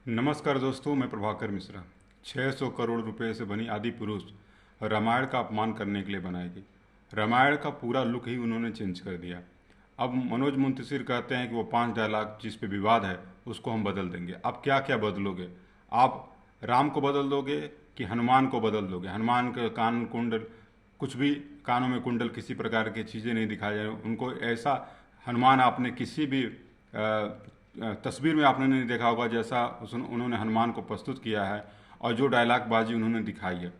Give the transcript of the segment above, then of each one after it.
नमस्कार दोस्तों, मैं प्रभाकर मिश्रा। 600 करोड़ रुपए से बनी आदि पुरुष रामायण का अपमान करने के लिए बनाई गई। रामायण का पूरा लुक ही उन्होंने चेंज कर दिया। अब मनोज मुंतशिर कहते हैं कि वो 5 डायलॉग जिस पे विवाद है उसको हम बदल देंगे। अब क्या क्या बदलोगे? आप राम को बदल दोगे कि हनुमान को बदल दोगे? हनुमान के कान कुंडल, कुछ भी कानों में कुंडल, किसी प्रकार की चीज़ें नहीं दिखाई जा रही उनको। ऐसा हनुमान आपने किसी भी तस्वीर में आपने नहीं देखा होगा जैसा उन्होंने हनुमान को प्रस्तुत किया है। और जो डायलॉग बाजी उन्होंने दिखाई है,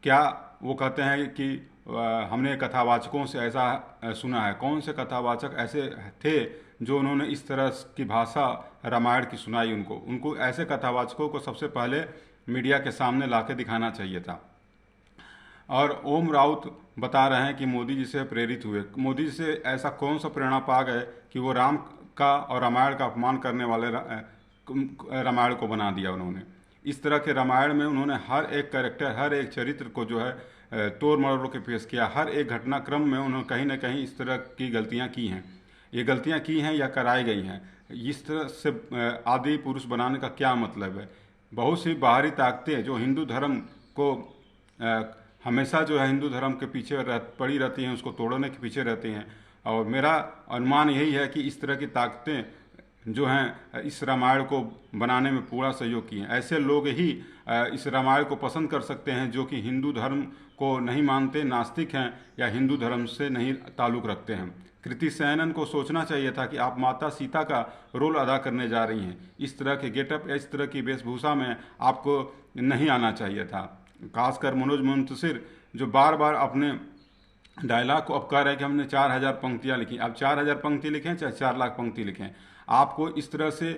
क्या वो कहते हैं कि हमने कथावाचकों से ऐसा सुना है? कौन से कथावाचक ऐसे थे जो उन्होंने इस तरह की भाषा रामायण की सुनाई? उनको उनको ऐसे कथावाचकों को सबसे पहले मीडिया के सामने लाके दिखाना चाहिए था। और ओम राउत बता रहे हैं कि मोदी जी से प्रेरित हुए। मोदी जी से ऐसा कौन सा प्रेरणा पा गए कि वो राम का और रामायण का अपमान करने वाले रामायण को बना दिया उन्होंने। इस तरह के रामायण में उन्होंने हर एक कैरेक्टर, हर एक चरित्र को जो है तोड़ मरोड़ के पेश किया। हर एक घटनाक्रम में उन्होंने कहीं ना कहीं इस तरह की गलतियां की हैं। ये गलतियां की हैं या कराई गई हैं। इस तरह से आदि पुरुष बनाने का क्या मतलब है? बहुत सी बाहरी ताकतें जो हिंदू धर्म को हमेशा जो है हिंदू धर्म के पीछे पड़ी रहती हैं, उसको तोड़ने के पीछे रहती हैं। और मेरा अनुमान यही है कि इस तरह की ताकतें जो हैं इस रामायण को बनाने में पूरा सहयोग किए हैं। ऐसे लोग ही इस रामायण को पसंद कर सकते हैं जो कि हिंदू धर्म को नहीं मानते, नास्तिक हैं या हिंदू धर्म से नहीं ताल्लुक़ रखते हैं। कृति सेनन को सोचना चाहिए था कि आप माता सीता का रोल अदा करने जा रही हैं। इस तरह के गेटअप, इस तरह की वेशभूषा में आपको नहीं आना चाहिए था। खासकर मनोज मुंतशिर जो बार बार अपने डायलॉग को अब कह रहे हैं कि हमने 4000 पंक्तियाँ लिखी। अब 4000 पंक्ति लिखें चाहे 4 लाख पंक्ति लिखें, आपको इस तरह से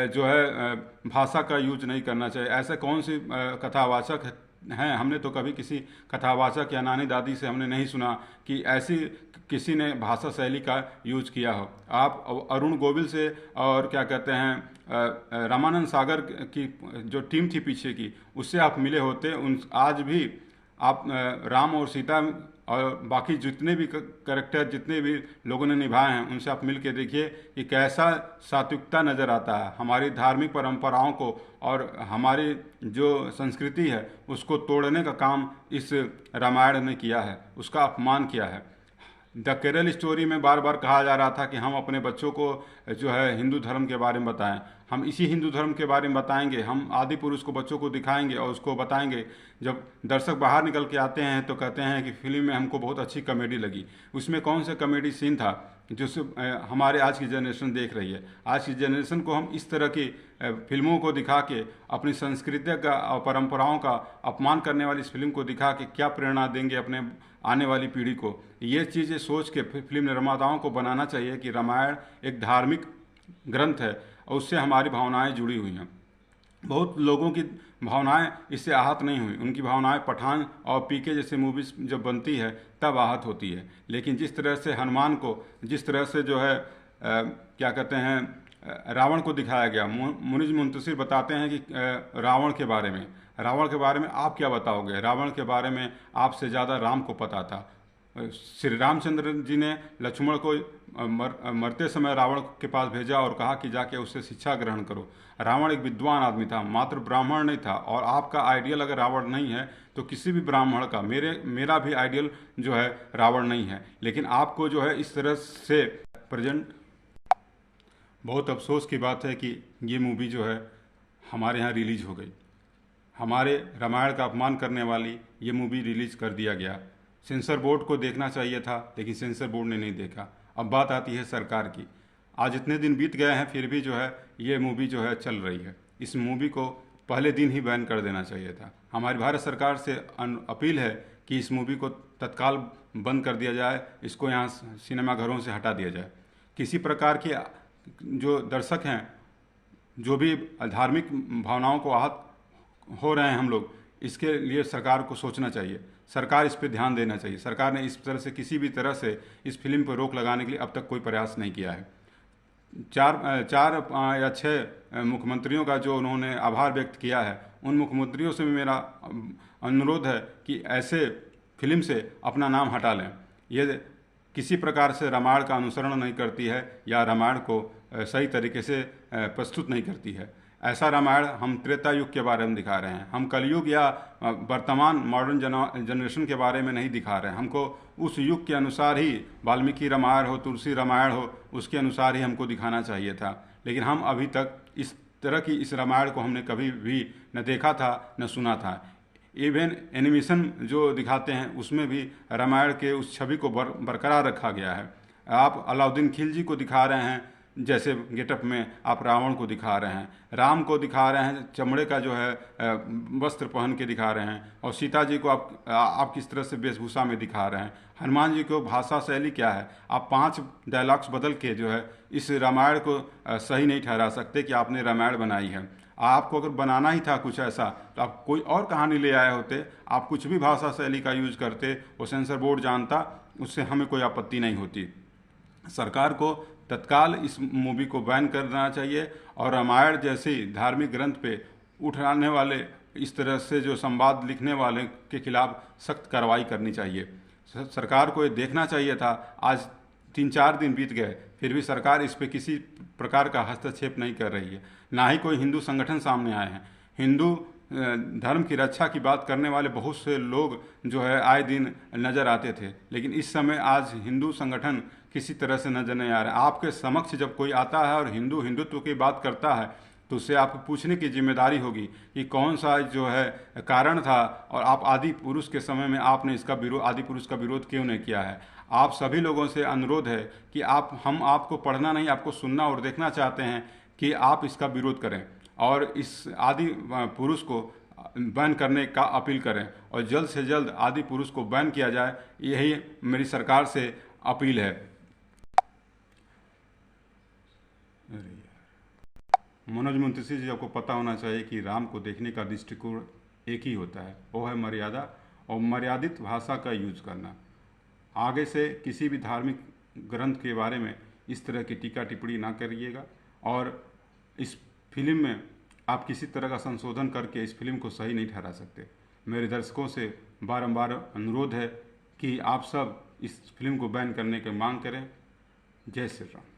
जो है भाषा का यूज नहीं करना चाहिए। ऐसे कौन सी कथावाचक हैं? हमने तो कभी किसी कथावाचक या नानी दादी से हमने नहीं सुना कि ऐसी किसी ने भाषा शैली का यूज किया हो। आप अरुण गोविल से और क्या कहते हैं रामानंद सागर की जो टीम थी पीछे की, उससे आप मिले होते। उन आज भी आप राम और सीता और बाकी जितने भी कैरेक्टर, जितने भी लोगों ने निभाए हैं, उनसे आप मिल के देखिए कि कैसा सात्विकता नज़र आता है। हमारी धार्मिक परंपराओं को और हमारी जो संस्कृति है उसको तोड़ने का काम इस रामायण ने किया है, उसका अपमान किया है। द केरल स्टोरी में बार बार कहा जा रहा था कि हम अपने बच्चों को जो है हिंदू धर्म के बारे में बताएं। हम इसी हिंदू धर्म के बारे में बताएंगे, हम आदि पुरुष को बच्चों को दिखाएंगे और उसको बताएंगे। जब दर्शक बाहर निकल के आते हैं तो कहते हैं कि फिल्म में हमको बहुत अच्छी कॉमेडी लगी। उसमें कौन सा कॉमेडी सीन था जो हमारे आज की जनरेशन देख रही है? आज की जनरेशन को हम इस तरह की फिल्मों को दिखा के अपनी संस्कृति का और परंपराओं का अपमान करने वाली इस फिल्म को दिखा के क्या प्रेरणा देंगे अपने आने वाली पीढ़ी को? ये चीज़ें सोच के फिल्म निर्माताओं को बनाना चाहिए कि रामायण एक धार्मिक ग्रंथ है और उससे हमारी भावनाएं जुड़ी हुई हैं। बहुत लोगों की भावनाएं इससे आहत नहीं हुई। उनकी भावनाएं पठान और पीके जैसे मूवीज जब बनती है तब आहत होती है। लेकिन जिस तरह से हनुमान को, जिस तरह से जो है क्या कहते हैं रावण को दिखाया गया, मुनिज मुंतशिर बताते हैं कि रावण के बारे में आप क्या बताओगे? रावण के बारे में आपसे ज़्यादा राम को पता था। श्री रामचंद्र जी ने लक्ष्मण को मरते समय रावण के पास भेजा और कहा कि जाके उससे शिक्षा ग्रहण करो। रावण एक विद्वान आदमी था, मात्र ब्राह्मण नहीं था। और आपका आइडियल अगर रावण नहीं है तो किसी भी ब्राह्मण का, मेरा भी आइडियल जो है रावण नहीं है। लेकिन आपको जो है इस तरह से प्रेजेंट, बहुत अफसोस की बात है कि ये मूवी जो है हमारे यहाँ रिलीज हो गई। हमारे रामायण का अपमान करने वाली ये मूवी रिलीज कर दिया गया। सेंसर बोर्ड को देखना चाहिए था लेकिन सेंसर बोर्ड ने नहीं देखा। अब बात आती है सरकार की। आज इतने दिन बीत गए हैं फिर भी जो है ये मूवी जो है चल रही है। इस मूवी को पहले दिन ही बैन कर देना चाहिए था। हमारी भारत सरकार से अपील है कि इस मूवी को तत्काल बंद कर दिया जाए, इसको यहाँ सिनेमाघरों से हटा दिया जाए। किसी प्रकार की जो दर्शक हैं, जो भी धार्मिक भावनाओं को आहत हो रहे हैं हम लोग, इसके लिए सरकार को सोचना चाहिए। सरकार इस पर ध्यान देना चाहिए। सरकार ने इस तरह से किसी भी तरह से इस फिल्म पर रोक लगाने के लिए अब तक कोई प्रयास नहीं किया है। चार या 6 मुख्यमंत्रियों का जो उन्होंने आभार व्यक्त किया है, उन मुख्यमंत्रियों से भी मेरा अनुरोध है कि ऐसे फिल्म से अपना नाम हटा लें। ये किसी प्रकार से रामायण का अनुसरण नहीं करती है या रामायण को सही तरीके से प्रस्तुत नहीं करती है। ऐसा रामायण हम त्रेता युग के बारे में दिखा रहे हैं, हम कलयुग या वर्तमान मॉडर्न जनरेशन के बारे में नहीं दिखा रहे हैं। हमको उस युग के अनुसार ही वाल्मीकि रामायण हो, तुलसी रामायण हो, उसके अनुसार ही हमको दिखाना चाहिए था। लेकिन हम अभी तक इस तरह की इस रामायण को हमने कभी भी न देखा था न सुना था। इवन एनिमेशन जो दिखाते हैं उसमें भी रामायण के उस छवि को बरकरार रखा गया है। आप अलाउद्दीन खिलजी को दिखा रहे हैं जैसे गेटअप में, आप रावण को दिखा रहे हैं, राम को दिखा रहे हैं चमड़े का जो है वस्त्र पहन के दिखा रहे हैं, और सीता जी को आप किस तरह से वेशभूषा में दिखा रहे हैं। हनुमान जी को भाषा शैली क्या है, आप 5 डायलॉग्स बदल के जो है इस रामायण को सही नहीं ठहरा सकते कि आपने रामायण बनाई है। आपको अगर बनाना ही था कुछ ऐसा तो आप कोई और कहानी ले आए होते, आप कुछ भी भाषा शैली का यूज करते, वो सेंसर बोर्ड जानता, उससे हमें कोई आपत्ति नहीं होती। सरकार को तत्काल इस मूवी को बैन कर देना चाहिए और रामायण जैसे धार्मिक ग्रंथ पे उठाने वाले, इस तरह से जो संवाद लिखने वाले के खिलाफ सख्त कार्रवाई करनी चाहिए। सरकार को ये देखना चाहिए था। आज 3-4 दिन बीत गए फिर भी सरकार इस पे किसी प्रकार का हस्तक्षेप नहीं कर रही है। ना ही कोई हिंदू संगठन सामने आए हैं। हिंदू धर्म की रक्षा की बात करने वाले बहुत से लोग जो है आए दिन नज़र आते थे, लेकिन इस समय आज हिंदू संगठन किसी तरह से नजर नहीं आ रहा है। आपके समक्ष जब कोई आता है और हिंदुत्व की बात करता है तो उससे आपको पूछने की जिम्मेदारी होगी कि कौन सा जो है कारण था और आप आदि पुरुष के समय में आपने इसका विरोध, आदि पुरुष का विरोध क्यों नहीं किया है। आप सभी लोगों से अनुरोध है कि हम आपको पढ़ना नहीं, आपको सुनना और देखना चाहते हैं कि आप इसका विरोध करें और इस आदि पुरुष को बैन करने का अपील करें और जल्द से जल्द आदि पुरुष को बैन किया जाए। यही मेरी सरकार से अपील है। मनोज मुंतशिर जी, आपको पता होना चाहिए कि राम को देखने का दृष्टिकोण एक ही होता है, वो है मर्यादा और मर्यादित भाषा का यूज करना। आगे से किसी भी धार्मिक ग्रंथ के बारे में इस तरह की टीका टिप्पणी ना करिएगा और इस फिल्म में आप किसी तरह का संशोधन करके इस फिल्म को सही नहीं ठहरा सकते। मेरे दर्शकों से बारंबार अनुरोध है कि आप सब इस फिल्म को बैन करने की मांग करें। जय श्री राम।